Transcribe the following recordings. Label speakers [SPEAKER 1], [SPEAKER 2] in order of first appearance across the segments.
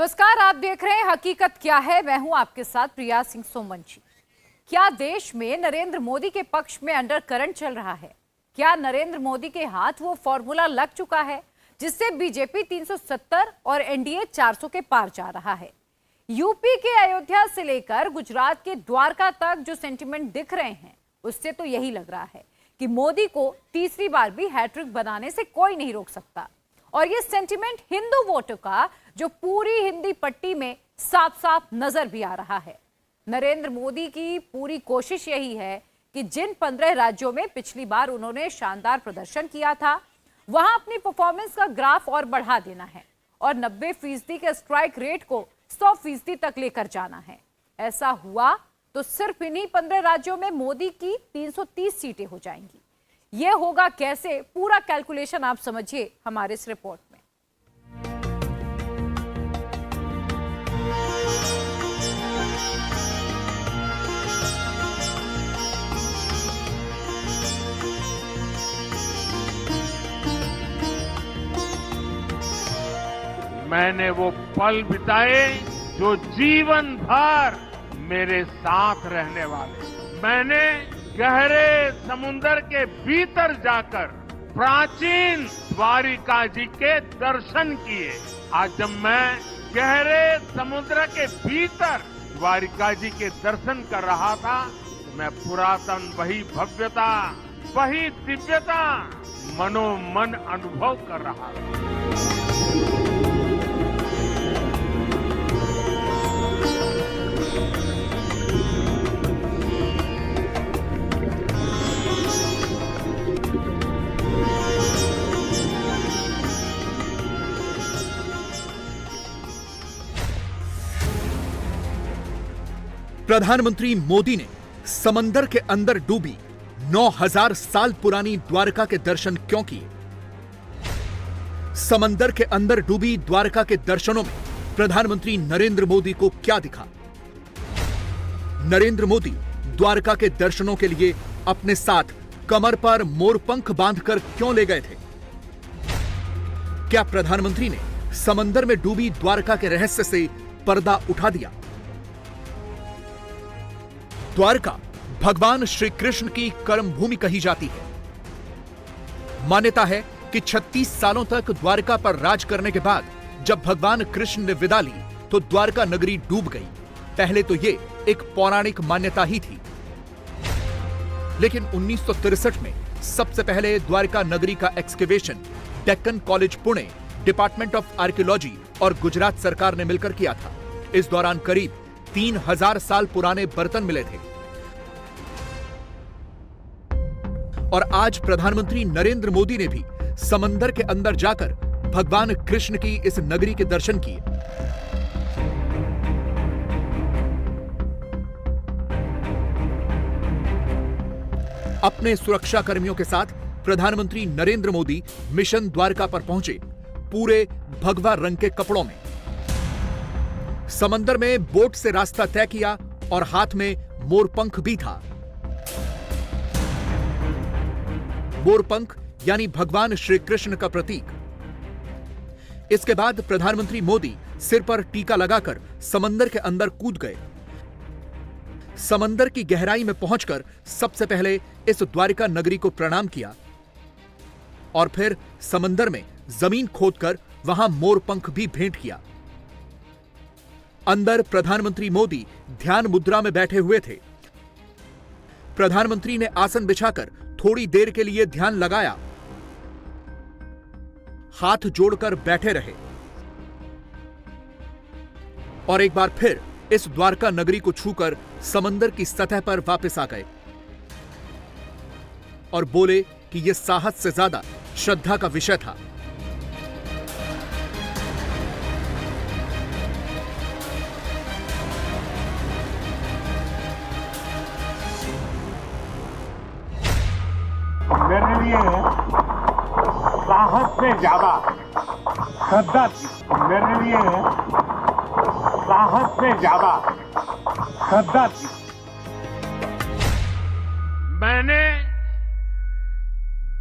[SPEAKER 1] नमस्कार, आप देख रहे हैं हकीकत क्या है। मैं हूं आपके साथ प्रिया सिंह सोमवंशी। क्या देश में नरेंद्र मोदी के पक्ष में अंडर करंट चल रहा है? क्या नरेंद्र मोदी के हाथ वो फॉर्मूला लग चुका है जिससे बीजेपी 370 और एनडीए 400 के पार जा रहा है? यूपी के अयोध्या से लेकर गुजरात के द्वारका तक जो सेंटिमेंट दिख रहे हैं उससे तो यही लग रहा है कि मोदी को तीसरी बार भी हैट्रिक बनाने से कोई नहीं रोक सकता। और ये सेंटिमेंट हिंदू वोटों का जो पूरी हिंदी पट्टी में साफ साफ नजर भी आ रहा है। नरेंद्र मोदी की पूरी कोशिश यही है कि जिन 15 राज्यों में पिछली बार उन्होंने शानदार प्रदर्शन किया था वहां अपनी परफॉर्मेंस का ग्राफ और बढ़ा देना है और 90% के स्ट्राइक रेट को 100% तक लेकर जाना है। ऐसा हुआ तो सिर्फ इन्हीं 15 राज्यों में मोदी की 330 सीटें हो जाएंगी। यह होगा कैसे, पूरा कैलकुलेशन आप समझिए हमारे इस रिपोर्ट में।
[SPEAKER 2] मैंने वो पल बिताए जो जीवन भर मेरे साथ रहने वाले। मैंने गहरे समुद्र के भीतर जाकर प्राचीन द्वारिका जी के दर्शन किए। आज जब मैं गहरे समुद्र के भीतर द्वारिका जी के दर्शन कर रहा था तो मैं पुरातन वही भव्यता, वही दिव्यता मनोमन अनुभव कर रहा था।
[SPEAKER 3] प्रधानमंत्री मोदी ने समंदर के अंदर डूबी 9000 साल पुरानी द्वारका के दर्शन क्यों किए? समंदर के अंदर डूबी द्वारका के दर्शनों में प्रधानमंत्री नरेंद्र मोदी को क्या दिखा? नरेंद्र मोदी द्वारका के दर्शनों के लिए अपने साथ कमर पर मोरपंख बांधकर क्यों ले गए थे? क्या प्रधानमंत्री ने समंदर में डूबी द्वारका के रहस्य से पर्दा उठा दिया? द्वारका भगवान श्री कृष्ण की कर्म भूमि कही जाती है। मान्यता है कि 36 सालों तक द्वारका पर राज करने के बाद जब भगवान कृष्ण ने विदा ली तो द्वारका नगरी डूब गई। पहले तो ये एक पौराणिक मान्यता ही थी, लेकिन 1963 में सबसे पहले द्वारका नगरी का excavation Deccan college Pune, department of archaeology और गुजरात सरकार ने मिलकर किया था। इस दौरान करीब 3000 साल पुराने बर्तन मिले थे। और आज प्रधानमंत्री नरेंद्र मोदी ने भी समंदर के अंदर जाकर भगवान कृष्ण की इस नगरी के दर्शन किए। अपने सुरक्षा कर्मियों के साथ प्रधानमंत्री नरेंद्र मोदी मिशन द्वारका पर पहुंचे, पूरे भगवा रंग के कपड़ों में। समंदर में बोट से रास्ता तय किया और हाथ में मोरपंख भी था। मोरपंख यानी भगवान श्री कृष्ण का प्रतीक। इसके बाद प्रधानमंत्री मोदी सिर पर टीका लगाकर समंदर के अंदर कूद गए। समंदर की गहराई में पहुंचकर सबसे पहले इस द्वारिका नगरी को प्रणाम किया और फिर समंदर में जमीन खोदकर वहां मोरपंख भी भेंट किया। अंदर प्रधानमंत्री मोदी ध्यान मुद्रा में बैठे हुए थे। प्रधानमंत्री ने आसन बिछाकर थोड़ी देर के लिए ध्यान लगाया, हाथ जोड़कर बैठे रहे और एक बार फिर इस द्वारका नगरी को छूकर समंदर की सतह पर वापस आ गए और बोले कि यह साहस से ज्यादा श्रद्धा का विषय था।
[SPEAKER 2] मेरे लिए साहस से ज्यादा श्रद्धा थी। मेरे लिए साहस से ज्यादा श्रद्धा थी। मैंने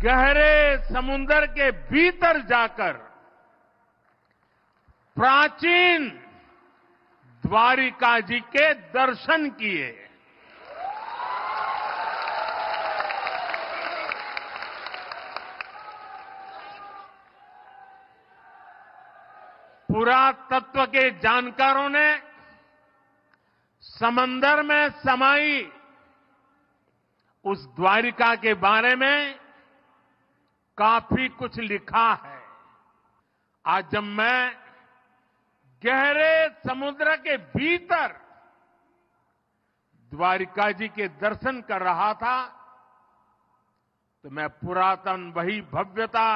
[SPEAKER 2] गहरे समुद्र के भीतर जाकर प्राचीन द्वारिका जी के दर्शन किए। पुरातत्व के जानकारों ने समंदर में समाई उस द्वारिका के बारे में काफी कुछ लिखा है। आज जब मैं गहरे समुद्र के भीतर द्वारिका जी के दर्शन कर रहा था तो मैं पुरातन वही भव्यता,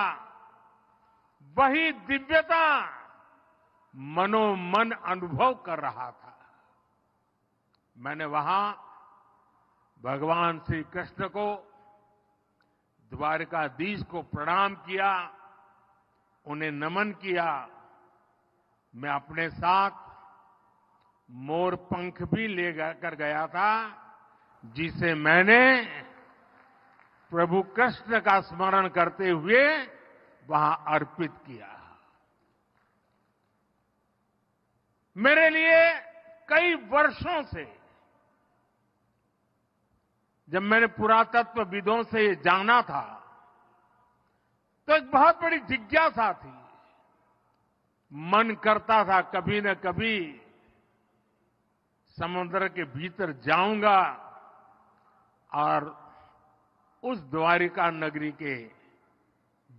[SPEAKER 2] वही दिव्यता मनोमन अनुभव कर रहा था। मैंने वहां भगवान श्री कृष्ण को, द्वारिकाधीश को प्रणाम किया, उन्हें नमन किया। मैं अपने साथ मोर पंख भी ले कर गया था, जिसे मैंने प्रभु कृष्ण का स्मरण करते हुए वहां अर्पित किया। मेरे लिए कई वर्षों से, जब मैंने पुरातत्वविदों से ये जाना था, तो एक बहुत बड़ी जिज्ञासा थी। मन करता था कभी न कभी समुद्र के भीतर जाऊंगा और उस द्वारिका नगरी के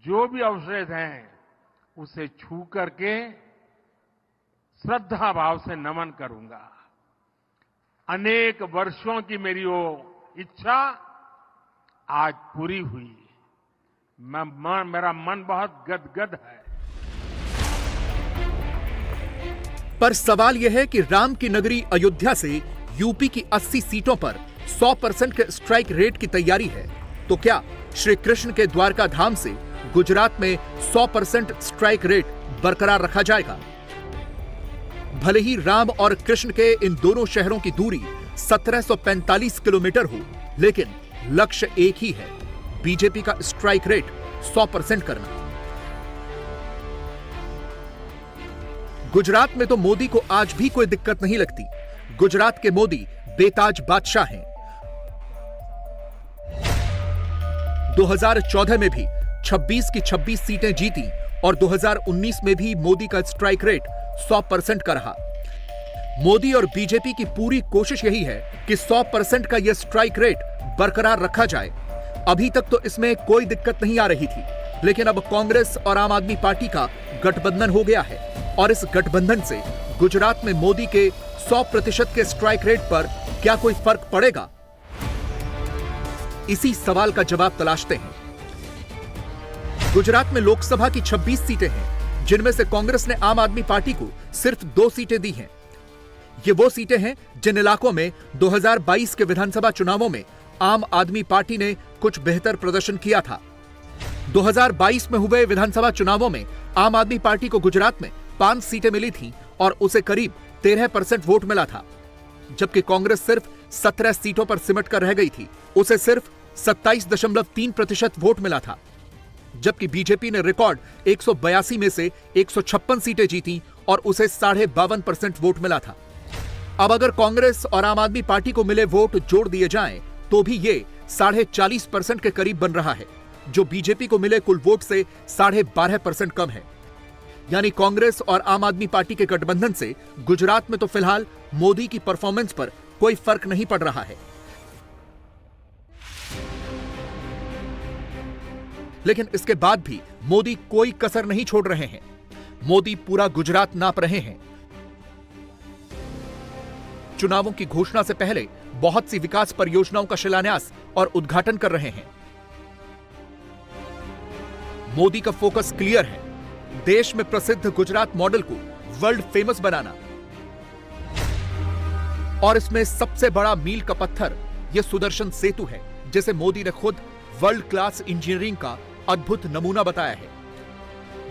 [SPEAKER 2] जो भी अवशेष हैं उसे छू करके श्रद्धा भाव से नमन करूंगा। अनेक वर्षों की मेरी वो इच्छा आज पूरी हुई। मेरा मन बहुत गदगद है।
[SPEAKER 3] पर सवाल यह है कि राम की नगरी अयोध्या से यूपी की 80 सीटों पर 100% के स्ट्राइक रेट की तैयारी है, तो क्या श्री कृष्ण के द्वारका धाम से गुजरात में 100% स्ट्राइक रेट बरकरार रखा जाएगा? भले ही राम और कृष्ण के इन दोनों शहरों की दूरी 1745 किलोमीटर हो, लेकिन लक्ष्य एक ही है, बीजेपी का स्ट्राइक रेट 100% करना। गुजरात में तो मोदी को आज भी कोई दिक्कत नहीं लगती। गुजरात के मोदी बेताज बादशाह हैं। 2014 में भी 26 की 26 सीटें जीती और 2019 में भी मोदी का स्ट्राइक रेट 100% का रहा। मोदी और बीजेपी की पूरी कोशिश यही है कि 100% का यह स्ट्राइक रेट बरकरार रखा जाए। अभी तक तो इसमें कोई दिक्कत नहीं आ रही थी, लेकिन अब कांग्रेस और आम आदमी पार्टी का गठबंधन हो गया है और इस गठबंधन से गुजरात में मोदी के 100% के स्ट्राइक रेट पर क्या कोई फर्क पड़ेगा? इसी सवाल का जवाब तलाशते हैं। गुजरात में लोकसभा की 26 सीटें हैं, जिनमें से कांग्रेस ने आम आदमी पार्टी को सिर्फ 2 सीटें दी हैं। ये वो सीटें हैं जिन इलाकों में 2022 के विधानसभा चुनावों में आम आदमी पार्टी ने कुछ बेहतर प्रदर्शन किया था। 2022 में हुए विधानसभा चुनावों में आम आदमी पार्टी को गुजरात में 5 सीटें मिली थीं और उसे करीब 13% वोट मिला था, जबकि कांग्रेस सिर्फ 17 सीटों पर सिमट कर रह गई थी। उसे सिर्फ 27.3% वोट मिला था, जबकि बीजेपी ने रिकॉर्ड 182 में से 156 सीटें जीती और उसे 52.5% वोट मिला था। अब अगर कांग्रेस और आम आदमी पार्टी को मिले वोट जोड़ दिए जाएं, तो भी ये 40.5% के करीब बन रहा है, जो बीजेपी को मिले कुल वोट से 12.5% कम है। यानी कांग्रेस और आम आदमी पार्टी के गठबंधन से गुजरात में तो फिलहाल मोदी की परफॉर्मेंस पर कोई फर्क नहीं पड़ रहा है। लेकिन इसके बाद भी मोदी कोई कसर नहीं छोड़ रहे हैं। मोदी पूरा गुजरात नाप रहे हैं। चुनावों की घोषणा से पहले बहुत सी विकास परियोजनाओं का शिलान्यास और उद्घाटन कर रहे हैं। मोदी का फोकस क्लियर है, देश में प्रसिद्ध गुजरात मॉडल को वर्ल्ड फेमस बनाना। और इसमें सबसे बड़ा मील का पत्थर यह सुदर्शन सेतु है, जिसे मोदी ने खुद वर्ल्ड क्लास इंजीनियरिंग का अद्भुत नमूना बताया है।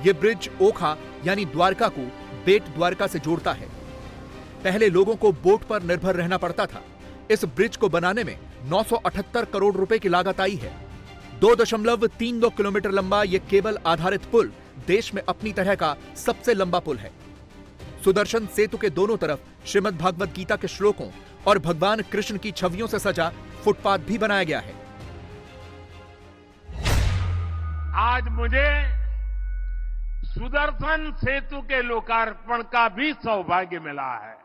[SPEAKER 3] यह ब्रिज ओखा यानी द्वारका को बेट द्वारका से जोड़ता है। पहले लोगों को बोट पर निर्भर रहना पड़ता था। इस ब्रिज को बनाने में 978 करोड़ रुपए की लागत आई है। 2.32 किलोमीटर लंबा यह केबल आधारित पुल देश में अपनी तरह का सबसे लंबा पुल है। सुदर्शन सेतु के दोनों तरफ श्रीमद् भागवत गीता के श्लोकों और भगवान कृष्ण की छवियों से सजा फुटपाथ भी बनाया गया है।
[SPEAKER 2] आज मुझे सुदर्शन सेतु के लोकार्पण का भी सौभाग्य मिला है।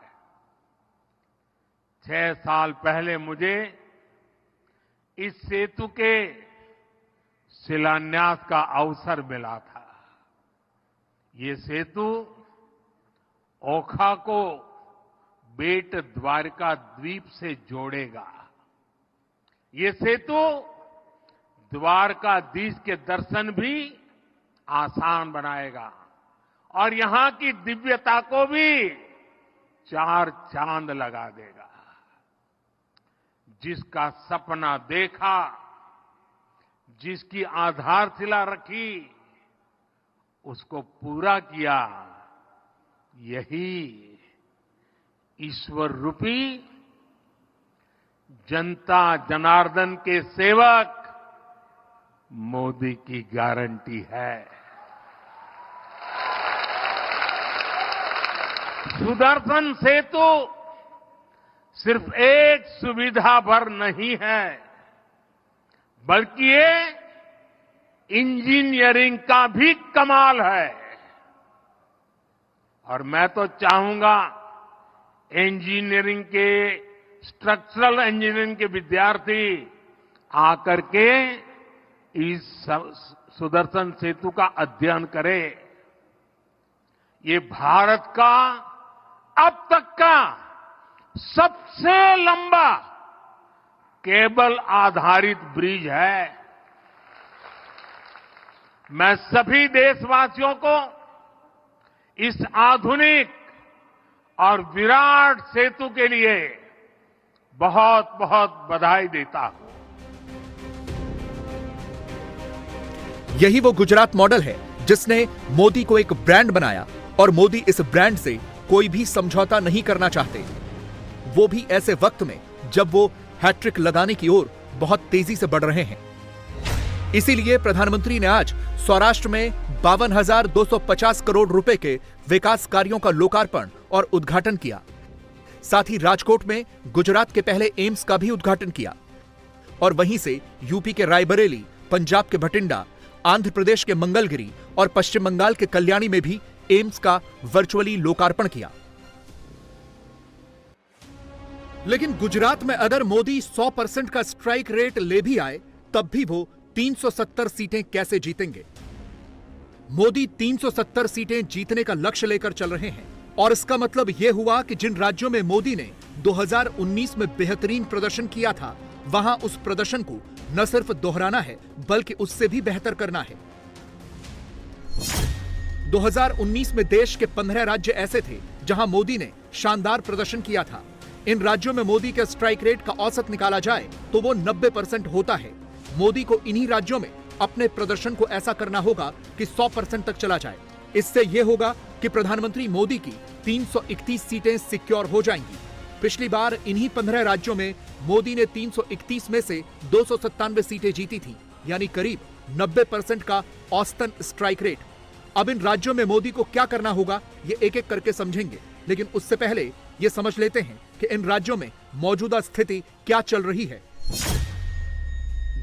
[SPEAKER 2] 6 साल पहले मुझे इस सेतु के शिलान्यास का अवसर मिला था। ये सेतु ओखा को बेट द्वारका द्वीप से जोड़ेगा। ये सेतु द्वारकाधीश के दर्शन भी आसान बनाएगा और यहां की दिव्यता को भी 4 चांद लगा देगा। जिसका सपना देखा, जिसकी आधारशिला रखी, उसको पूरा किया, यही ईश्वर रूपी जनता जनार्दन के सेवक मोदी की गारंटी है। सुदर्शन सेतु सिर्फ एक सुविधा भर नहीं है, बल्कि ये इंजीनियरिंग का भी कमाल है। और मैं तो चाहूंगा इंजीनियरिंग के, स्ट्रक्चरल इंजीनियरिंग के विद्यार्थी आकर के इस सुदर्शन सेतु का अध्ययन करें। ये भारत का अब तक का सबसे लंबा केबल आधारित ब्रिज है। मैं सभी देशवासियों को इस आधुनिक और विराट सेतु के लिए बहुत बहुत बधाई देता हूं।
[SPEAKER 3] यही वो गुजरात मॉडल है जिसने मोदी को एक ब्रांड बनाया और मोदी इस ब्रांड से कोई भी समझौता नहीं करना चाहते, वो भी ऐसे वक्त में जब वो हैट्रिक लगाने की ओर बहुत तेजी से बढ़ रहे हैं। इसीलिए प्रधानमंत्री ने आज सौराष्ट्र में 52,250 करोड़ रुपए के विकास कार्यों का लोकार्पण और उद्घाटन किया। साथ ही राजकोट में गुजरात के पहले एम्स का भी उद्घाटन किया और वहीं से यूपी के रायबरेली, पंजाब के भटिंडा, आंध्र प्रदेश के मंगलगिरी और पश्चिम बंगाल के कल्याणी में भी एम्स का वर्चुअली लोकार्पण किया। लेकिन गुजरात में अगर मोदी 100% का स्ट्राइक रेट ले भी आए, तब भी वो 370 सीटें कैसे जीतेंगे? मोदी 370 सीटें जीतने का लक्ष्य लेकर चल रहे हैं और इसका मतलब यह हुआ कि जिन राज्यों में मोदी ने 2019 में बेहतरीन प्रदर्शन किया था, वहां उस प्रदर्शन को न सिर्फ दोहराना है बल्कि उससे भी बेहतर करना है। 2019 में देश के 15 राज्य ऐसे थे जहां मोदी ने शानदार प्रदर्शन किया था। इन राज्यों में मोदी के स्ट्राइक रेट का औसत निकाला जाए तो वो 90% होता है। मोदी को इन्हीं राज्यों में अपने प्रदर्शन को ऐसा करना होगा कि 100% तक चला जाए। इससे यह होगा कि प्रधानमंत्री मोदी की 331 सीटें सिक्योर हो जाएंगी। पिछली बार इन्हीं 15 राज्यों में मोदी ने 331 में से 297 सीटें जीती थी, यानी करीब 90% का औसतन स्ट्राइक रेट। अब इन राज्यों में मोदी को क्या करना होगा, ये एक एक करके समझेंगे, लेकिन उससे पहले ये समझ लेते हैं कि इन राज्यों में मौजूदा स्थिति क्या चल रही है।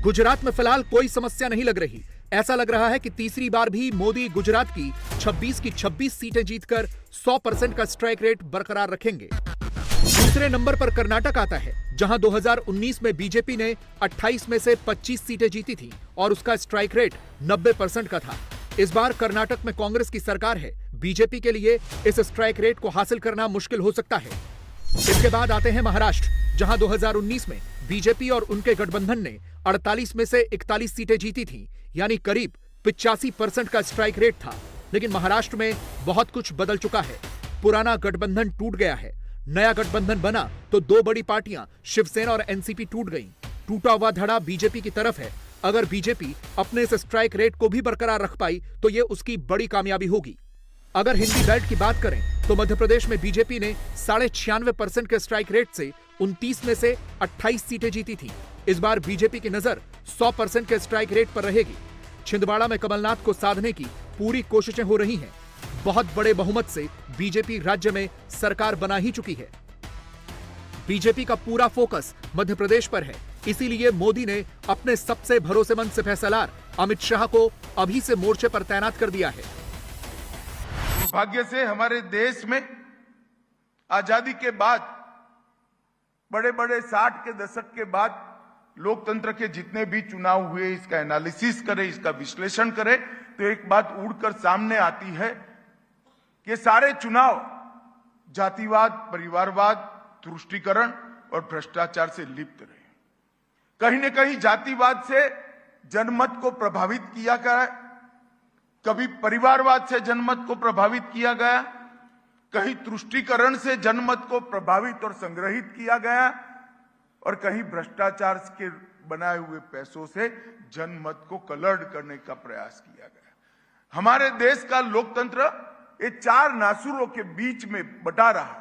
[SPEAKER 3] गुजरात में फिलहाल कोई समस्या नहीं लग रही। ऐसा लग रहा है कि तीसरी बार भी मोदी गुजरात की 26 की 26 सीटें जीतकर 100% का स्ट्राइक रेट बरकरार रखेंगे। दूसरे नंबर पर कर्नाटक आता है, जहां 2019 में बीजेपी ने 28 में से 25 सीटें जीती थी और उसका स्ट्राइक रेट 90% का था। इस बार कर्नाटक में कांग्रेस की सरकार है। बीजेपी के लिए इस स्ट्राइक रेट को हासिल करना मुश्किल हो सकता है। इसके बाद आते हैं महाराष्ट्र, जहां 2019 में बीजेपी और उनके गठबंधन ने 48 में से 41 सीटें जीती थी, यानी करीब 85% का स्ट्राइक रेट था। लेकिन महाराष्ट्र में बहुत कुछ बदल चुका है। पुराना गठबंधन टूट गया है, नया गठबंधन बना तो 2 बड़ी पार्टियां शिवसेना और एनसीपी टूट गईं। टूटा हुआ धड़ा बीजेपी की तरफ है। अगर बीजेपी अपने इस स्ट्राइक रेट को भी बरकरार रख पाई तो यह उसकी बड़ी कामयाबी होगी। अगर हिंदी बेल्ट की बात करें तो मध्य प्रदेश में बीजेपी ने 96.5% के स्ट्राइक रेट से 29 में से 28 सीटें जीती थी। इस बार बीजेपी की नजर 100% के स्ट्राइक रेट पर रहेगी। छिंदवाड़ा में कमलनाथ को साधने की पूरी कोशिशें हो रही हैं। बहुत बड़े बहुमत से बीजेपी राज्य में सरकार बना ही चुकी है। बीजेपी का पूरा फोकस मध्य प्रदेश पर है, इसीलिए मोदी ने अपने सबसे भरोसेमंद सिपहसालार अमित शाह को अभी से मोर्चे पर तैनात कर दिया है।
[SPEAKER 4] दुर्भाग्य से हमारे देश में आजादी के बाद बड़े बड़े 60 के दशक के बाद लोकतंत्र के जितने भी चुनाव हुए, इसका एनालिसिस करें, इसका विश्लेषण करें, तो एक बात उड़कर सामने आती है कि सारे चुनाव जातिवाद, परिवारवाद, तुष्टीकरण और भ्रष्टाचार से लिप्त रहे। कहीं न कहीं जातिवाद से जनमत को प्रभावित किया गया, कभी परिवारवाद से जनमत को प्रभावित किया गया, कहीं तुष्टीकरण से जनमत को प्रभावित और संग्रहित किया गया, और कहीं भ्रष्टाचार के बनाए हुए पैसों से जनमत को कलर्ड करने का प्रयास किया गया। हमारे देश का लोकतंत्र ये चार नासुरों के बीच में बटा रहा,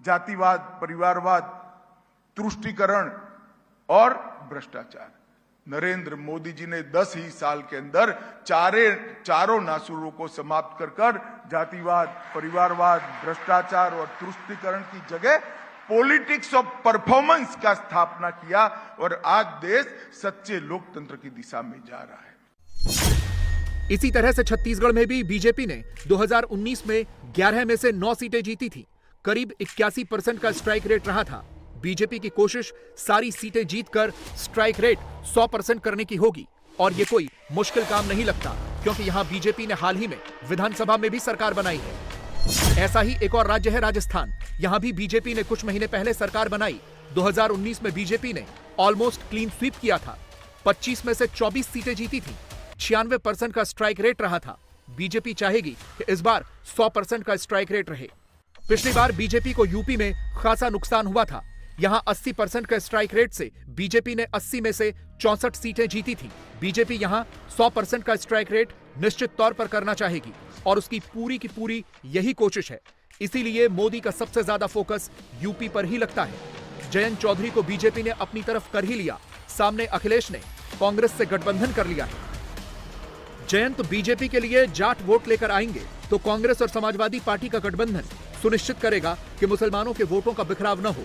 [SPEAKER 4] जातिवाद, परिवारवाद, तुष्टीकरण और भ्रष्टाचार। नरेंद्र मोदी जी ने 10 ही साल के अंदर चारों नासुरों को समाप्त कर जातिवाद, परिवारवाद, भ्रष्टाचार और तुष्टीकरण की जगह पॉलिटिक्स ऑफ परफॉर्मेंस का स्थापना किया, और आज देश सच्चे लोकतंत्र की दिशा में जा रहा है।
[SPEAKER 3] इसी तरह से छत्तीसगढ़ में भी बीजेपी ने 2019 में 11 में से 9 सीटें जीती थी। करीब 81% का स्ट्राइक रेट रहा था। बीजेपी की कोशिश सारी सीटें जीतकर स्ट्राइक रेट 100% करने की होगी, और ये कोई मुश्किल काम नहीं लगता, क्योंकि यहां बीजेपी ने हाल ही में विधानसभा में भी सरकार बनाई है। ऐसा ही एक और राज्य है राजस्थान। यहां भी बीजेपी ने कुछ महीने पहले सरकार बनाई। 2019 में बीजेपी ने ऑलमोस्ट क्लीन स्वीप किया था। 25 में से 24 सीटें जीती थी। 96% का स्ट्राइक रेट रहा था। बीजेपी चाहेगी कि इस बार 100% का स्ट्राइक रेट रहे। पिछली बार बीजेपी को यूपी में खासा नुकसान हुआ था। यहां 80% का स्ट्राइक रेट से बीजेपी ने 80 में से 64 सीटें जीती थी। बीजेपी यहां 100% का स्ट्राइक रेट निश्चित तौर पर करना चाहेगी, और उसकी पूरी की पूरी यही कोशिश है। इसीलिए मोदी का सबसे ज्यादा फोकस यूपी पर ही लगता है। जयंत चौधरी को बीजेपी ने अपनी तरफ कर ही लिया। सामने अखिलेश ने कांग्रेस से गठबंधन कर लिया है। जयंत बीजेपी के लिए जाट वोट लेकर आएंगे तो कांग्रेस और समाजवादी पार्टी का गठबंधन सुनिश्चित करेगा कि मुसलमानों के वोटों का बिखराव न हो।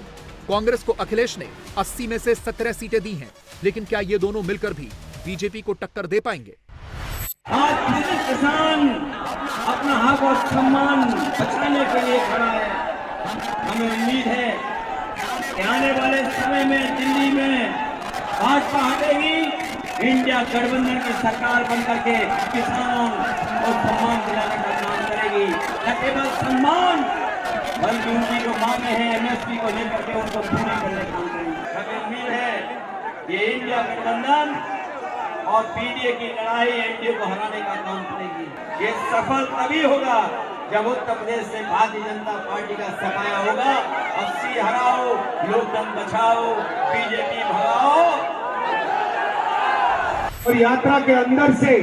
[SPEAKER 3] कांग्रेस को अखिलेश ने 80 में से 17 सीटें दी हैं, लेकिन क्या ये दोनों मिलकर भी बीजेपी को टक्कर दे पाएंगे?
[SPEAKER 5] आज पीड़ित किसान अपना हक और सम्मान बचाने के लिए खड़ा है। हमें उम्मीद है कि आने वाले समय में दिल्ली में भाजपा हटेगी, इंडिया गठबंधन की सरकार बनकर के किसानों को सम्मान दिलाने का काम करेगी। न केवल सम्मान, बल्कि उनकी जो मांगे हैं एमएसपी को लेकर के उनको पूरी करने का काम करेगी। हमें उम्मीद है ये इंडिया गठबंधन और पीडीए की लड़ाई एनडीए को हराने का काम करेगी। ये सफल तभी होगा जब उत्तर प्रदेश से भारतीय जनता पार्टी का सफाया होगा। 80 हराओ, लोकतंत्र बचाओ, बीजेपी भगाओ।
[SPEAKER 6] और यात्रा के अंदर से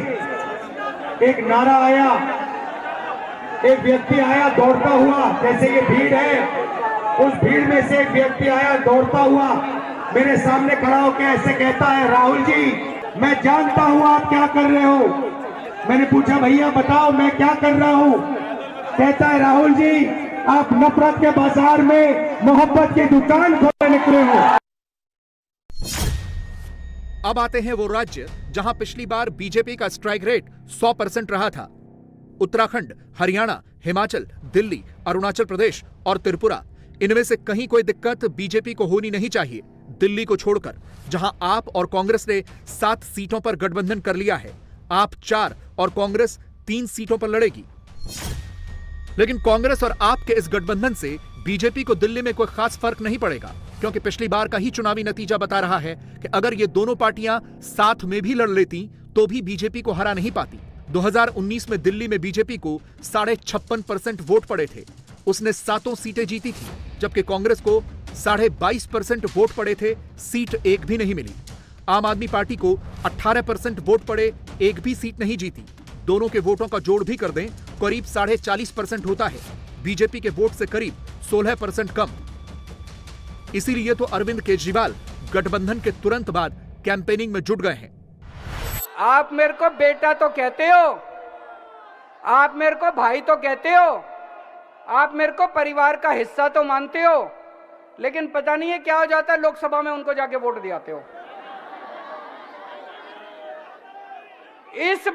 [SPEAKER 6] एक नारा आया, एक व्यक्ति आया दौड़ता हुआ, जैसे ये भीड़ है, उस भीड़ में से एक व्यक्ति आया दौड़ता हुआ मेरे सामने खड़ा होकर ऐसे कहता है, राहुल जी मैं जानता हूं आप क्या कर रहे हो। मैंने पूछा भैया बताओ मैं क्या कर रहा हूं। कहता है राहुल जी आप नफरत के बाजार में मोहब्बत की दुकान खोलने निकले हो।
[SPEAKER 3] अब आते हैं वो राज्य जहां पिछली बार बीजेपी का स्ट्राइक रेट 100% रहा था। उत्तराखंड, हरियाणा, हिमाचल, दिल्ली, अरुणाचल प्रदेश और त्रिपुरा। इनमें से कहीं कोई दिक्कत बीजेपी को होनी नहीं चाहिए। दिल्ली को छोड़कर, जहां आप और कांग्रेस ने 7 सीटों पर गठबंधन कर लिया है। आप 4 और कांग्रेस 3 सीटों पर लड़ेगी। लेकिन कांग्रेस और आप के इस गठबंधन से बीजेपी को दिल्ली में कोई खास फर्क नहीं पड़ेगा, क्योंकि पिछली बार का ही चुनावी नतीजा बता रहा है कि अगर ये दोनों पार्टियां साथ में भी लड़ लेती तो भी बीजेपी को हरा नहीं पाती। 2019 में दिल्ली में बीजेपी को 56.5% वोट पड़े थे। उसने 7 सीटें जीती थी, जबकि कांग्रेस को 22.5% वोट पड़े थे, सीट एक भी नहीं मिली। आम आदमी पार्टी को 18% वोट पड़े, एक भी सीट नहीं जीती। दोनों के वोटों का जोड़ भी कर दें, करीब 40.5% होता है। बीजेपी के वोट से करीब 16% कम। इसीलिए तो अरविंद केजरीवाल गठबंधन के तुरंत बाद कैंपेनिंग में जुट गए हैं।
[SPEAKER 7] आप मेरे को बेटा तो कहते हो, आप मेरे को भाई तो कहते हो, आप मेरे को परिवार का हिस्सा तो मानते हो, लेकिन पता नहीं है क्या हो जाता है, लोकसभा में उनको जाके वोट दिलाते हो। इस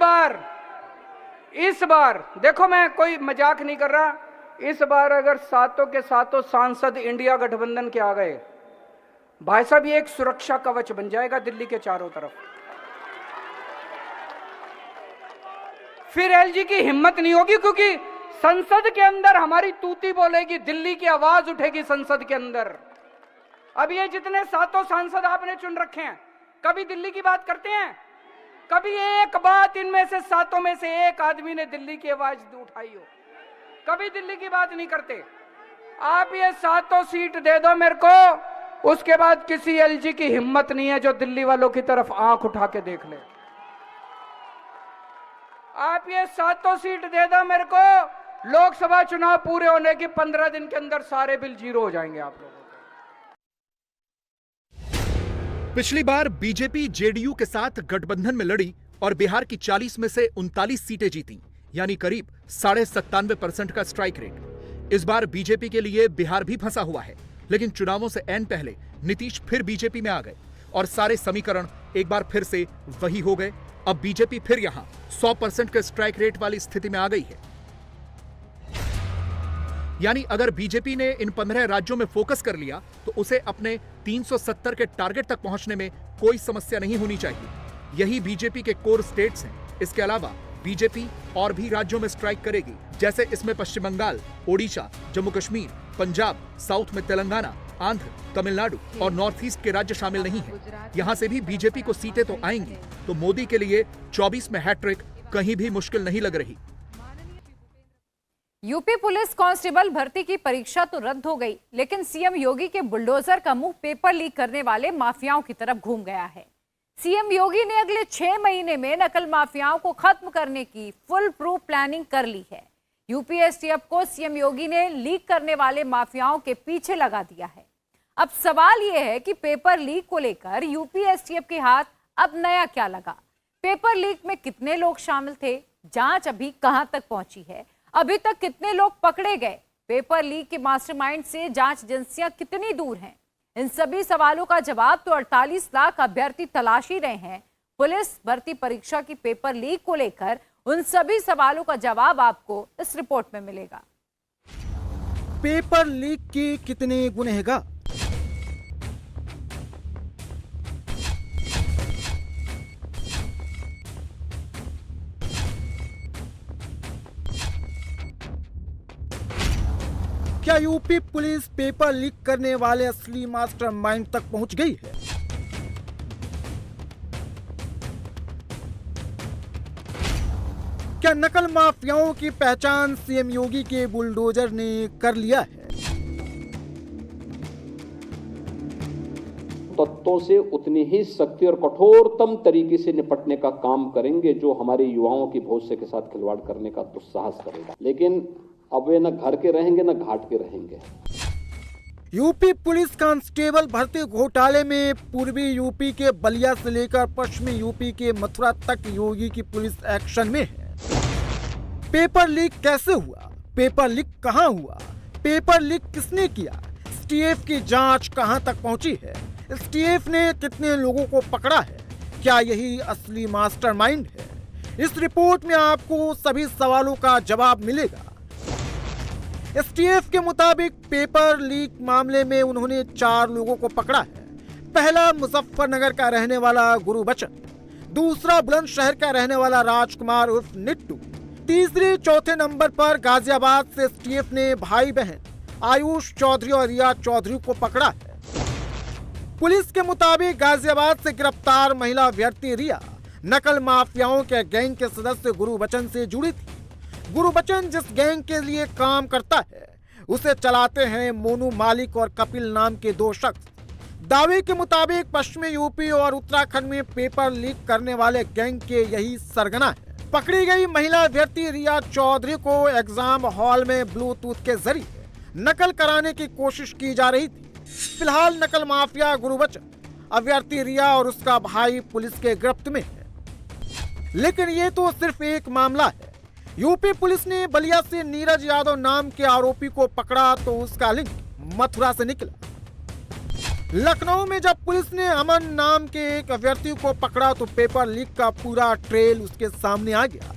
[SPEAKER 7] बार देखो, मैं कोई मजाक नहीं कर रहा, इस बार अगर सातों के सातों सांसद इंडिया गठबंधन के आ गए, भाई साहब ये एक सुरक्षा कवच बन जाएगा दिल्ली के चारों तरफ। फिर एलजी की हिम्मत नहीं होगी, क्योंकि संसद के अंदर हमारी तूती बोलेगी, दिल्ली की आवाज उठेगी संसद के अंदर। अब ये जितने सातों सांसद आपने चुन रखे हैं, कभी दिल्ली की बात करते हैं? कभी एक बात इनमें से सातों में से एक आदमी ने दिल्ली की आवाज उठाई हो? कभी दिल्ली की बात नहीं करते। आप ये सातों सीट दे दो मेरे को, उसके बाद किसी एलजी की हिम्मत नहीं है जो दिल्ली वालों की तरफ आंख उठा के देख ले। आप ये सातों सीट दे दो मेरे को, लोकसभा चुनाव पूरे होने के 15 दिन के अंदर सारे बिल जीरो हो जाएंगे आप लोगों के।
[SPEAKER 3] पिछली बार बीजेपी जेडीयू के साथ गठबंधन में लड़ी और बिहार की 40 में से 39 सीटें जीती, यानी करीब 97.5% का स्ट्राइक रेट। इस बार बीजेपी के लिए बिहार भी फंसा हुआ है, लेकिन चुनावों से ऐन पहले नीतीश फिर बीजेपी में आ गए और सारे समीकरण एक बार फिर से वही हो गए। अब बीजेपी फिर यहां 100% के स्ट्राइक रेट वाली स्थिति में आ गई है। यानी अगर बीजेपी ने इन 15 राज्यों में फोकस कर लिया तो उसे अपने 370 के टारगेट तक पहुंचने में कोई समस्या नहीं होनी चाहिए। यही बीजेपी के कोर स्टेट्स हैं। इसके अलावा बीजेपी और भी राज्यों में स्ट्राइक करेगी, जैसे इसमें पश्चिम बंगाल, ओडिशा, जम्मू कश्मीर, पंजाब, साउथ में तेलंगाना, आंध्र, तमिलनाडु और नॉर्थ ईस्ट के राज्य शामिल नहीं हैं। यहां से भी बीजेपी को सीटें तो आएंगी, तो मोदी के लिए 24 में हैट्रिक कहीं भी मुश्किल नहीं लग रही।
[SPEAKER 1] यूपी पुलिस कांस्टेबल भर्ती की परीक्षा तो रद्द हो गई, लेकिन सीएम योगी के बुलडोजर का मुंह पेपर लीक करने वाले माफियाओं की तरफ घूम गया है। सीएम योगी ने अगले 6 महीने में नकल माफियाओं को खत्म करने की फुल प्रूफ प्लानिंग कर ली है। यूपी एसटीएफ को सीएम योगी ने लीक करने वाले माफियाओं के पीछे लगा दिया है। अब सवाल यह है कि पेपर लीक को लेकर यूपी एसटीएफ के हाथ अब नया क्या लगा? पेपर लीक में कितने लोग शामिल थे? जांच अभी कहां तक पहुंची है? अभी तक कितने लोग पकड़े गए? पेपर लीक के मास्टरमाइंड से जांच एजेंसियां कितनी दूर हैं? इन सभी सवालों का जवाब तो 48 लाख अभ्यर्थी तलाश ही रहे हैं। पुलिस भर्ती परीक्षा की पेपर लीक को लेकर उन सभी सवालों का जवाब आपको इस रिपोर्ट में मिलेगा।
[SPEAKER 8] पेपर लीक के कितने गुनहगार? क्या यूपी पुलिस पेपर लीक करने वाले असली मास्टरमाइंड तक पहुंच गई है? क्या नकल माफियाओं की पहचान सीएम योगी के बुलडोजर ने कर लिया है?
[SPEAKER 9] तत्वों से उतनी ही सख्ती और कठोरतम तरीके से निपटने का काम करेंगे जो हमारे युवाओं की भविष्य के साथ खिलवाड़ करने का दुस्साहस करेगा। लेकिन अब वे न घर के रहेंगे न घाट के रहेंगे।
[SPEAKER 8] यूपी पुलिस कांस्टेबल भर्ती घोटाले में पूर्वी यूपी के बलिया से लेकर पश्चिमी यूपी के मथुरा तक योगी की पुलिस एक्शन में है। पेपर लीक कैसे हुआ? पेपर लीक कहां हुआ? पेपर लीक किसने किया? एसटीएफ की जांच कहां तक पहुंची है? एसटीएफ ने कितने लोगों को पकड़ा है? क्या यही असली मास्टरमाइंड है? इस रिपोर्ट में आपको सभी सवालों का जवाब मिलेगा। एसटीएफ के मुताबिक पेपर लीक मामले में उन्होंने 4 लोगों को पकड़ा है। पहला मुजफ्फरनगर का रहने वाला गुरुबचन, दूसरा बुलंदशहर का रहने वाला राजकुमार उर्फ निट्टू, तीसरे चौथे नंबर पर गाजियाबाद से एसटीएफ ने भाई बहन आयुष चौधरी और रिया चौधरी को पकड़ा है। पुलिस के मुताबिक गाजियाबाद से गिरफ्तार महिला अभ्यर्थी रिया नकल माफियाओं के गैंग के सदस्य गुरुबचन से जुड़ी थी। गुरुबचन जिस गैंग के लिए काम करता है उसे चलाते हैं मोनू मालिक और कपिल नाम के 2 शख्स। दावे के मुताबिक पश्चिमी यूपी और उत्तराखंड में पेपर लीक करने वाले गैंग के यही सरगना है। पकड़ी गई महिला अभ्यर्थी रिया चौधरी को एग्जाम हॉल में ब्लूटूथ के जरिए नकल कराने की कोशिश की जा रही थी। फिलहाल नकल माफिया गुरुबचन, अभ्यर्थी रिया और उसका भाई पुलिस के गिरफ्त में है। लेकिन ये तो सिर्फ एक मामला है। यूपी पुलिस ने बलिया से नीरज यादव नाम के आरोपी को पकड़ा तो उसका लिंक मथुरा से निकला। लखनऊ में जब पुलिस ने अमन नाम के एक अभ्यर्थी को पकड़ा तो पेपर लीक का पूरा ट्रेल उसके सामने आ गया।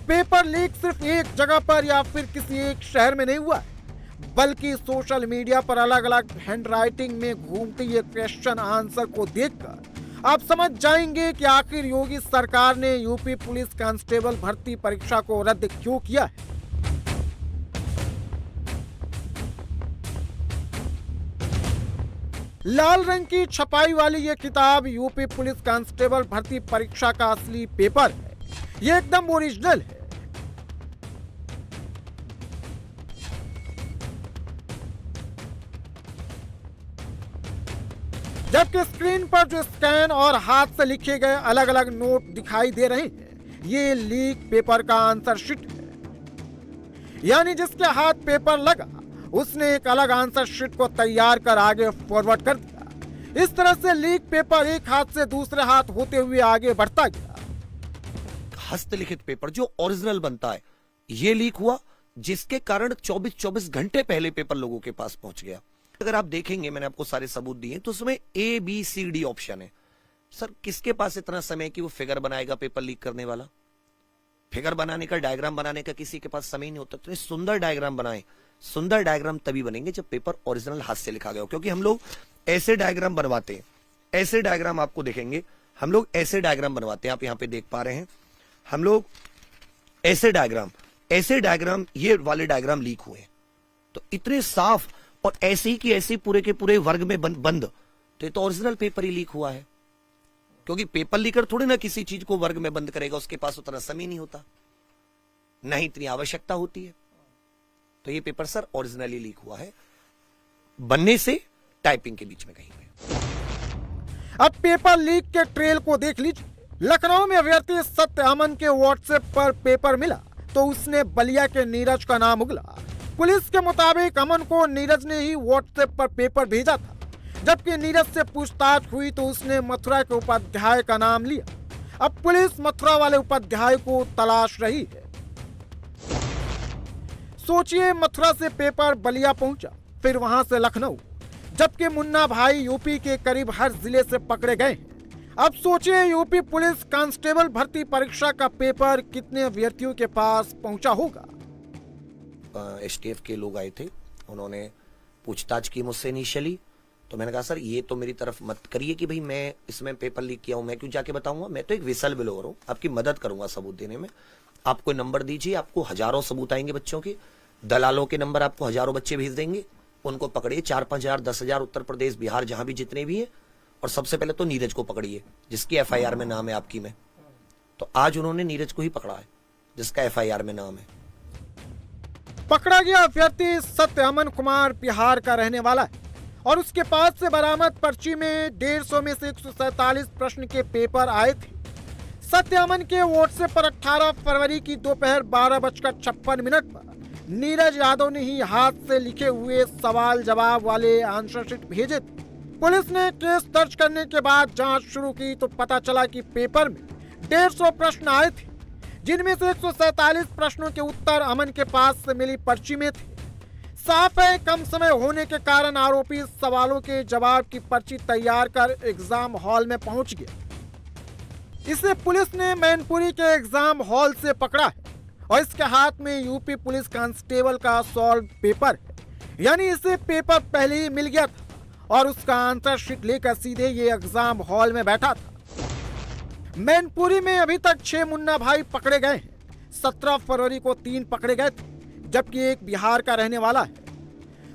[SPEAKER 8] पेपर लीक सिर्फ एक जगह पर या फिर किसी एक शहर में नहीं हुआ, बल्कि सोशल मीडिया पर अलग अलग हैंडराइटिंग में घूमते ये क्वेश्चन आंसर को देखकर आप समझ जाएंगे कि आखिर योगी सरकार ने यूपी पुलिस कांस्टेबल भर्ती परीक्षा को रद्द क्यों किया है। लाल रंग की छपाई वाली ये किताब यूपी पुलिस कांस्टेबल भर्ती परीक्षा का असली पेपर है। ये एकदम ओरिजिनल है। जबकि स्क्रीन पर जो स्कैन और हाथ से लिखे गए अलग अलग नोट दिखाई दे रहे हैं, ये लीक पेपर का आंसर शीट है। यानी जिसके हाथ पेपर लगा उसने एक अलग आंसर शीट को तैयार कर आगे फॉरवर्ड कर दिया। इस तरह से लीक पेपर एक हाथ से दूसरे हाथ होते हुए आगे बढ़ता गया।
[SPEAKER 10] हस्तलिखित पेपर जो ओरिजिनल बनता है ये लीक हुआ, जिसके कारण 24 घंटे पहले पेपर लोगों के पास पहुंच गया। अगर आप देखेंगे, मैंने आपको सारे सबूत दिए, तो उसमें ABCD ऑप्शन है। सर किसके पास इतना समय कि वो फिगर बनाएगा पेपर लीक करने वाला? फिगर बनाने का, डायग्राम बनाने का किसी के पास समय नहीं होता। तो सुंदर डायग्राम बनाए। सुंदर डायग्राम तभी बनेंगे जब पेपर ओरिजिनल हाथ से लिखा गया हो, क्योंकि हम लोग ऐसे डायग्राम बनवाते हैं। ऐसे डायग्राम आपको देखेंगे, हम लोग ऐसे डायग्राम बनवाते हैं। आप यहां पे देख पा रहे हैं, हम लोग ऐसे डायग्राम ये वाले डायग्राम लीक हुए। तो इतने साफ और ऐसे ही कि ऐसे पूरे के पूरे वर्ग में बंद, तो ये तो ओरिजिनल पेपर ही लीक हुआ है। क्योंकि पेपर लीकर थोड़ी ना किसी चीज को वर्ग में बंद करेगा, उसके पास उतना समय नहीं होता, नहीं इतनी आवश्यकता होती है। तो ये पेपर सर ओरिजिनली लीक हुआ है, बनने से टाइपिंग के बीच में कहीं पे।
[SPEAKER 8] अब पेपर लीक के ट्रेल को देख लीजिए। लखनऊ में अभ्यर्थी सत्य अमन के व्हाट्सएप पर पेपर मिला तो उसने बलिया के नीरज का नाम उगला। पुलिस के मुताबिक अमन को नीरज ने ही व्हाट्सएप पर पेपर भेजा था, जबकि नीरज से पूछताछ हुई तो उसने मथुरा के उपाध्याय का नाम लिया। अब पुलिस मथुरा वाले उपाध्याय को तलाश रही है। सोचिए, मथुरा से पेपर बलिया पहुंचा, फिर वहां से लखनऊ, जबकि मुन्ना भाई यूपी के करीब हर जिले से पकड़े गए हैं। अब सोचिए, यूपी पुलिस कांस्टेबल भर्ती परीक्षा का पेपर कितने अभ्यर्थियों के पास पहुंचा होगा।
[SPEAKER 10] STF के लोग आए थे, उन्होंने पूछताछ की मुझसे इनिशियली। तो मैंने कहा सर ये तो मेरी तरफ मत करिए कि भाई मैं इसमें पेपर लीक किया हूं, मैं क्यों जाके बताऊंगा, मैं तो एक विसल ब्लोअर हूं, आपकी मदद करूंगा सबूत देने में। आप कोई नंबर दीजिए, आपको हजारों सबूत आएंगे बच्चों के, दलालों के नंबर आपको हजारों बच्चे भेज देंगे, उनको पकड़िए, 4-5 हजार 10 हजार, उत्तर प्रदेश बिहार जहां भी जितने भी है। और सबसे पहले तो नीरज को पकड़िए जिसकी FIR में नाम है आपकी में। तो आज उन्होंने नीरज को ही पकड़ा है जिसका FIR में नाम है।
[SPEAKER 8] पकड़ा गया अभ्यर्थी सत्य अमन कुमार बिहार का रहने वाला है और उसके पास से बरामद पर्ची में 150 में से 147 प्रश्न के पेपर आए थे। सत्य अमन के व्हाट्सएप पर 18 फरवरी की दोपहर 12:56 पर नीरज यादव ने ही हाथ से लिखे हुए सवाल जवाब वाले आंसर शीट भेजे थे। पुलिस ने केस दर्ज करने के बाद जांच शुरू की तो पता चला कि पेपर में 150 प्रश्न आए थे, जिनमें से 147 प्रश्नों के उत्तर अमन के पास से मिली पर्ची में थे। साफ है, कम समय होने के कारण आरोपी सवालों के जवाब की पर्ची तैयार कर एग्जाम हॉल में पहुंच गया। इसे पुलिस ने मैनपुरी के एग्जाम हॉल से पकड़ा है और इसके हाथ में यूपी पुलिस कांस्टेबल का सॉल्व पेपर है। यानी इसे पेपर पहले ही मिल गया था और उसका आंसर शीट लेकर सीधे ये एग्जाम हॉल में बैठा था। मैनपुरी में अभी तक 6 मुन्ना भाई पकड़े गए हैं। 17 फरवरी को 3 पकड़े गए थे, जबकि एक बिहार का रहने वाला है।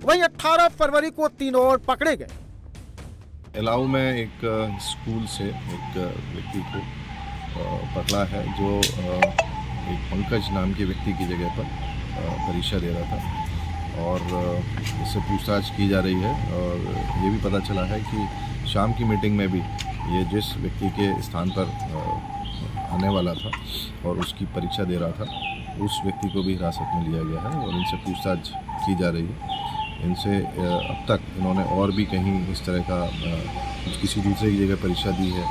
[SPEAKER 8] वहीं 18 फरवरी को 3 और पकड़े गए।
[SPEAKER 11] इलाऊ में एक स्कूल से एक व्यक्ति को पकड़ा है जो एक पंकज नाम के व्यक्ति की जगह पर परीक्षा दे रहा था और इससे पूछताछ की जा रही है। और ये भी पता चला है कि शाम की मीटिंग में भी ये जिस व्यक्ति के स्थान पर आने वाला था और उसकी परीक्षा दे रहा था, उस व्यक्ति को भी हिरासत में लिया गया है और इनसे पूछताछ की जा रही है। इनसे अब तक इन्होंने और भी कहीं इस तरह का किसी दूसरे की जगह परीक्षा दी है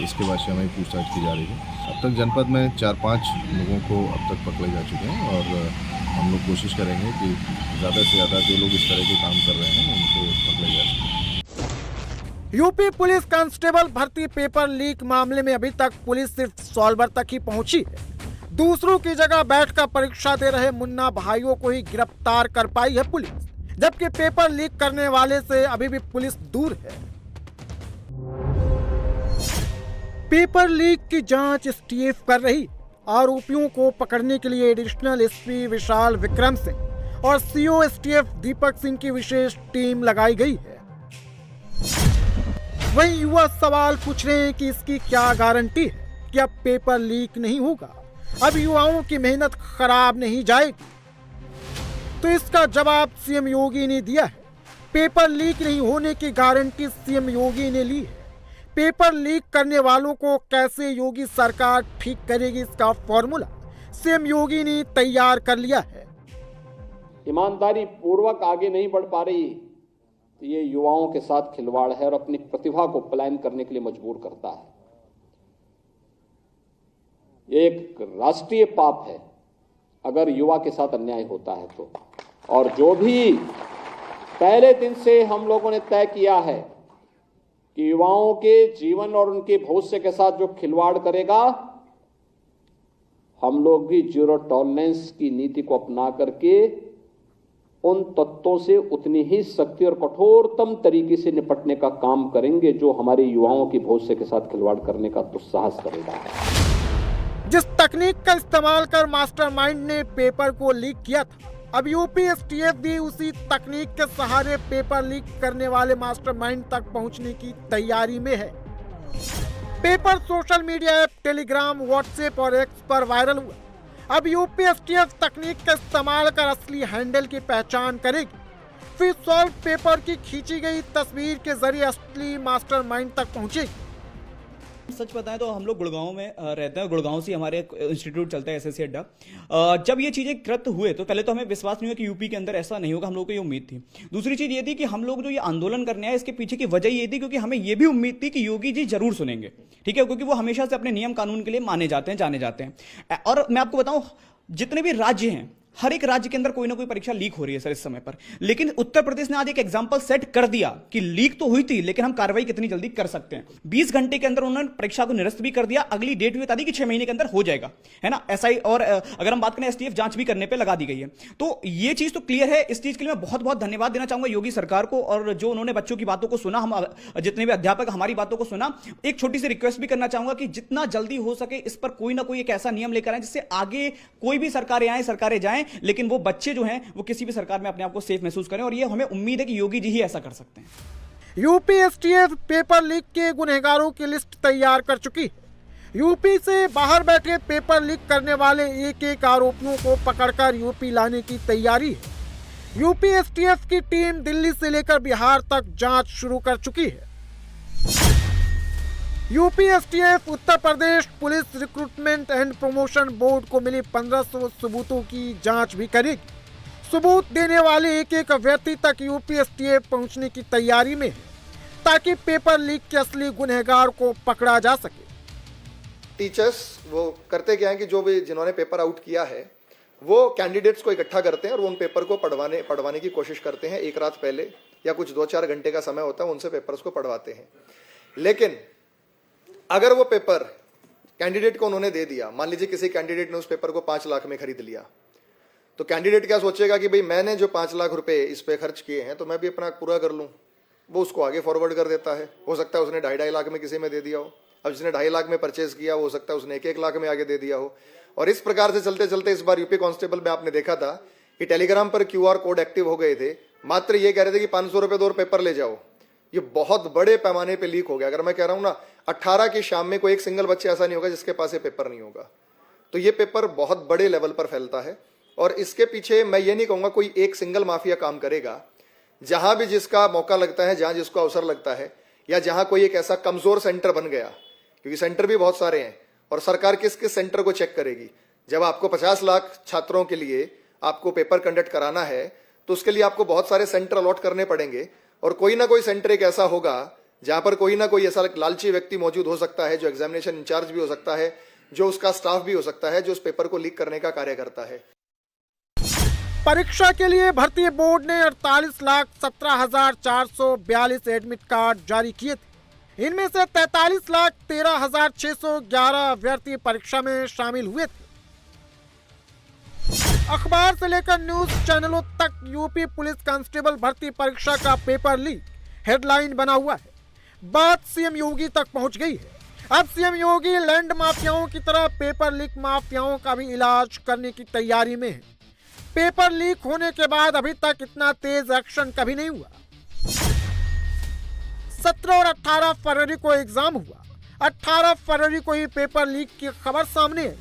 [SPEAKER 11] इसके बाद से हमें पूछताछ की जा रही है। अब तक जनपद में 4-5 लोगों को अब तक पकड़े जा चुके हैं और हम लोग कोशिश करेंगे कि ज़्यादा से ज़्यादा जो लोग इस तरह के काम कर रहे हैं उनको पकड़े जा सकें।
[SPEAKER 8] यूपी पुलिस कांस्टेबल भर्ती पेपर लीक मामले में अभी तक पुलिस सिर्फ सॉल्वर तक ही पहुंची है। दूसरों की जगह बैठकर परीक्षा दे रहे मुन्ना भाइयों को ही गिरफ्तार कर पाई है पुलिस, जबकि पेपर लीक करने वाले से अभी भी पुलिस दूर है। पेपर लीक की जांच एसटीएफ कर रही। आरोपियों को पकड़ने के लिए एडिशनल एसपी विशाल विक्रम सिंह और सीओ एसटीएफ दीपक सिंह की विशेष टीम लगाई गई है। वहीं युवा सवाल पूछ रहे हैं कि इसकी क्या गारंटी है कि अब पेपर लीक नहीं होगा, अब युवाओं की मेहनत खराब नहीं जाएगी। तो इसका जवाब सीएम योगी ने दिया है। पेपर लीक नहीं होने की गारंटी सीएम योगी ने ली है। पेपर लीक करने वालों को कैसे योगी सरकार ठीक करेगी, इसका फॉर्मूला सीएम योगी ने तैयार कर लिया है।
[SPEAKER 9] ईमानदारी पूर्वक आगे नहीं बढ़ पा रही तो ये युवाओं के साथ खिलवाड़ है और अपनी प्रतिभा को पलायन करने के लिए मजबूर करता है। ये एक राष्ट्रीय पाप है अगर युवा के साथ अन्याय होता है तो। और जो भी पहले दिन से हम लोगों ने तय किया है कि युवाओं के जीवन और उनके भविष्य के साथ जो खिलवाड़ करेगा, हम लोग भी जीरो टॉलरेंस की नीति को अपना करके उन तत्वों से उतनी ही सख्ती और कठोरतम तरीके से निपटने का काम करेंगे जो हमारे युवाओं के भविष्य के साथ खिलवाड़ करने का दुस्साहस करेगा।
[SPEAKER 8] जिस तकनीक का इस्तेमाल कर मास्टरमाइंड ने पेपर को लीक किया था, अब यूपी एसटीएफ भी उसी तकनीक के सहारे पेपर लीक करने वाले मास्टरमाइंड तक पहुंचने की तैयारी में है। Paper social media app Telegram, WhatsApp और एक्स पर वायरल हुआ। अब यूपी एसटीएफ तकनीक का इस्तेमाल कर असली हैंडल की पहचान करेगी, फिर सॉल्व पेपर की खींची गई तस्वीर के जरिए असली मास्टरमाइंड तक पहुंचेगी।
[SPEAKER 12] सच बताएं तो हम लोग गुड़गांव में रहते हैं। गुड़गांव से हमारे इंस्टीट्यूट चलता है एसएससी अड्डा। जब ये चीजें कृत हुए तो पहले तो हमें विश्वास नहीं हुआ कि यूपी के अंदर ऐसा नहीं होगा, हम लोगों को ये उम्मीद थी। दूसरी चीज ये थी कि हम लोग जो ये आंदोलन करने आए इसके पीछे की वजह ये थी क्योंकि हमें ये भी उम्मीद थी कि योगी जी जरूर सुनेंगे, ठीक है, क्योंकि वो हमेशा से अपने नियम कानून के लिए माने जाते हैं, जाने जाते हैं। और मैं आपको बताऊं, जितने भी राज्य हैं, हर एक राज्य के अंदर कोई ना कोई परीक्षा लीक हो रही है सर इस समय पर। लेकिन उत्तर प्रदेश ने आज एक एग्जांपल सेट कर दिया कि लीक तो हुई थी लेकिन हम कार्रवाई कितनी जल्दी कर सकते हैं। 20 घंटे के अंदर उन्होंने परीक्षा को निरस्त भी कर दिया। अगली डेट भी बता दी कि 6 महीने के अंदर हो जाएगा, है ना, एसआई। और अगर हम बात करें एसटीएफ जांच भी करने पर लगा दी गई है। तो ये चीज तो क्लियर है। इस चीज के लिए मैं बहुत बहुत धन्यवाद देना चाहूंगा योगी सरकार को, और जो उन्होंने बच्चों की बातों को सुना, हम जितने भी अध्यापक हमारी बातों को सुना। एक छोटी सी रिक्वेस्ट भी करना चाहूंगा कि जितना जल्दी हो सके इस पर कोई ना कोई एक ऐसा नियम लेकर आए जिससे आगे कोई भी सरकारें आए, सरकारें जाएं, लेकिन वो बच्चे जो हैं वो किसी भी सरकार में अपने आप को सेफ महसूस करें। और ये हमें उम्मीद है कि योगी जी ही ऐसा कर सकते हैं।
[SPEAKER 8] यूपी एसटीएफ पेपर लीक के गुनहगारों की लिस्ट तैयार कर चुकी है। यूपी से बाहर बैठे पेपर लीक करने वाले एक एक आरोपियों को पकड़कर यूपी लाने की तैयारी है। यूपी एसटीएफ की टीम दिल्ली से लेकर बिहार तक जांच शुरू कर चुकी है। UP STF Uttar Pradesh police recruitment and promotion board को मिली 1500 सबूतों की जांच भी करेगी। सबूत देने वाले एक एक व्यक्ति तक यूपी एसटीएफ पहुंचने की तैयारी में है ताकि पेपर लीक के असली गुनहगार को पकड़ा जा सके।
[SPEAKER 13] टीचर्स वो करते क्या है कि जो भी जिन्होंने पेपर आउट किया है वो कैंडिडेट्स को इकट्ठा करते हैं और उन पेपर को पढ़वाने की कोशिश करते हैं। एक रात पहले या कुछ 2-4 घंटे का समय होता है, उनसे पेपर्स को पढ़वाते हैं। लेकिन अगर वो पेपर कैंडिडेट को उन्होंने दे दिया, मान लीजिए किसी कैंडिडेट ने उस पेपर को 5 लाख में खरीद लिया, तो कैंडिडेट क्या सोचेगा कि भाई मैंने जो 5 लाख रुपए इस पे खर्च किए हैं तो मैं भी अपना पूरा कर लूं। वो उसको आगे फॉरवर्ड कर देता है। हो सकता है उसने 2.5 लाख में किसी में दे दिया हो। अब जिसने 2.5 लाख में परचेज किया हो सकता है उसने 1-1 लाख में आगे दे दिया हो। और इस प्रकार से चलते चलते इस बार यूपी कांस्टेबल में आपने देखा था कि टेलीग्राम पर QR कोड एक्टिव हो गए थे। मात्र ये कह रहे थे कि 500 रुपए दो और पेपर ले जाओ। ये बहुत बड़े पैमाने पर लीक हो गया। अगर मैं कह रहा हूँ ना, 18 की शाम में कोई एक सिंगल बच्चे ऐसा नहीं होगा जिसके पास ये पेपर नहीं होगा। तो ये पेपर बहुत बड़े लेवल पर फैलता है। और इसके पीछे मैं ये नहीं कहूंगा कोई एक सिंगल माफिया काम करेगा। जहां भी जिसका मौका लगता है, जहां जिसको अवसर लगता है, या जहां कोई एक ऐसा कमजोर सेंटर बन गया, क्योंकि सेंटर भी बहुत सारे हैं और सरकार किस किस सेंटर को चेक करेगी। जब आपको 50 लाख छात्रों के लिए आपको पेपर कंडक्ट कराना है तो उसके लिए आपको बहुत सारे सेंटर अलॉट करने पड़ेंगे और कोई ना कोई सेंटर एक ऐसा होगा जहां पर कोई ना कोई ऐसा लालची व्यक्ति मौजूद हो सकता है, जो एग्जामिनेशन इंचार्ज भी हो सकता है, जो उसका स्टाफ भी हो सकता है, जो उस पेपर को लीक करने का कार्य करता है।
[SPEAKER 8] परीक्षा के लिए भर्ती बोर्ड ने 48,17,442 एडमिट कार्ड जारी किए थे। इनमें से 43,13,611 अभ्यर्थी परीक्षा में शामिल हुए थे। अखबार से लेकर न्यूज चैनलों तक यूपी पुलिस कांस्टेबल भर्ती परीक्षा का पेपर लीक हेडलाइन बना हुआ है। बात सीएम योगी तक पहुंच गई है। अब सीएम योगी लैंड माफियाओं की तरह पेपर लीक माफियाओं का भी इलाज करने की तैयारी में है। पेपर लीक होने के बाद अभी तक इतना तेज एक्शन कभी नहीं हुआ। 17 और 18 फरवरी को एग्जाम हुआ। 18 फरवरी को ही पेपर लीक की खबर सामने आई।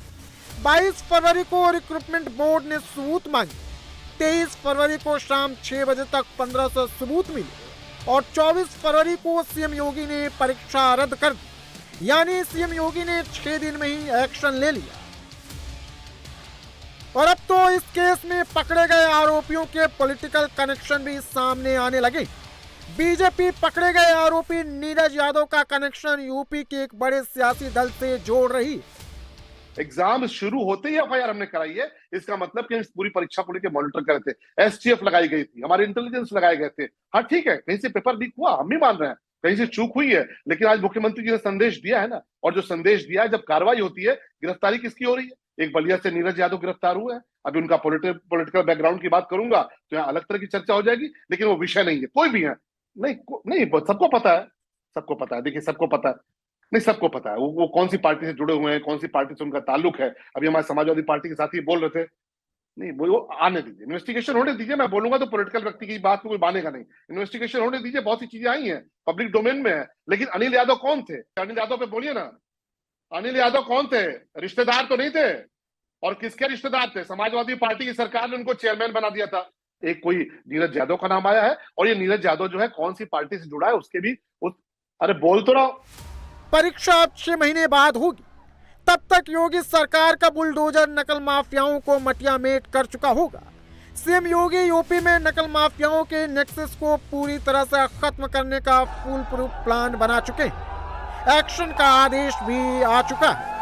[SPEAKER 8] 22 फरवरी को रिक्रूटमेंट बोर्ड ने सबूत मांगे। 23 फरवरी को शाम 6 बजे तक 1500 सबूत मिले और 24 फरवरी को सीएम योगी ने परीक्षा रद्द कर दी। यानी सीएम योगी ने 6 दिन में ही एक्शन ले लिया। और अब तो इस केस में पकड़े गए आरोपियों के पॉलिटिकल कनेक्शन भी सामने आने लगे। बीजेपी पकड़े गए आरोपी नीरज यादव का कनेक्शन यूपी के एक बड़े सियासी दल से जोड़ रही है।
[SPEAKER 2] एग्जाम शुरू होते ही एफआईआर हमने कराई है, इसका मतलब कि हम पूरी परीक्षा को लेकर मॉनिटर कर रहे थे। एसटीएफ लगाई गई थी, हमारे इंटेलिजेंस लगाए गए थे। हाँ ठीक है, कहीं से पेपर लीक हुआ, हम भी मान रहे हैं, कहीं से चूक हुई है, लेकिन आज मुख्यमंत्री जी ने संदेश दिया है ना, और जो संदेश दिया है, जब कार्रवाई होती है, गिरफ्तारी किसकी हो रही है? एक बलिया से नीरज यादव गिरफ्तार हुए हैं। अभी उनका पॉलिटिकल बैकग्राउंड की बात करूंगा तो यहाँ अलग तरह की चर्चा हो जाएगी, लेकिन वो विषय नहीं है। कोई भी है नहीं, सबको पता है, देखिए सबको पता है, नहीं सबको पता है वो कौन सी पार्टी से जुड़े हुए हैं, कौन सी पार्टी से उनका ताल्लुक है। अभी हमारे समाजवादी पार्टी के साथी बोल रहे थे, नहीं वो आने दीजिए, इन्वेस्टिगेशन होने दीजिए। मैं बोलूंगा तो पॉलिटिकल व्यक्ति की बात को कोई मानेगा नहीं। इन्वेस्टिगेशन होने दीजिए, बहुत सी चीजें आई हैं, पब्लिक डोमेन में है। लेकिन अनिल यादव कौन थे? अनिल यादव पे बोलिए ना, अनिल यादव कौन थे? रिश्तेदार तो नहीं थे, और किसके रिश्तेदार थे? समाजवादी पार्टी की सरकार ने उनको चेयरमैन बना दिया था। एक कोई नीरज यादव का नाम आया है, और ये नीरज यादव जो है कौन सी पार्टी से जुड़ा है उसके भी अरे बोल तो रहा।
[SPEAKER 8] परीक्षा अब 6 महीने बाद होगी। तब तक योगी सरकार का बुलडोजर नकल माफियाओं को मटियामेट कर चुका होगा। सीएम योगी यूपी में नकल माफियाओं के नेक्सस को पूरी तरह से खत्म करने का फूल प्रूफ प्लान बना चुके हैं। एक्शन का आदेश भी आ चुका है।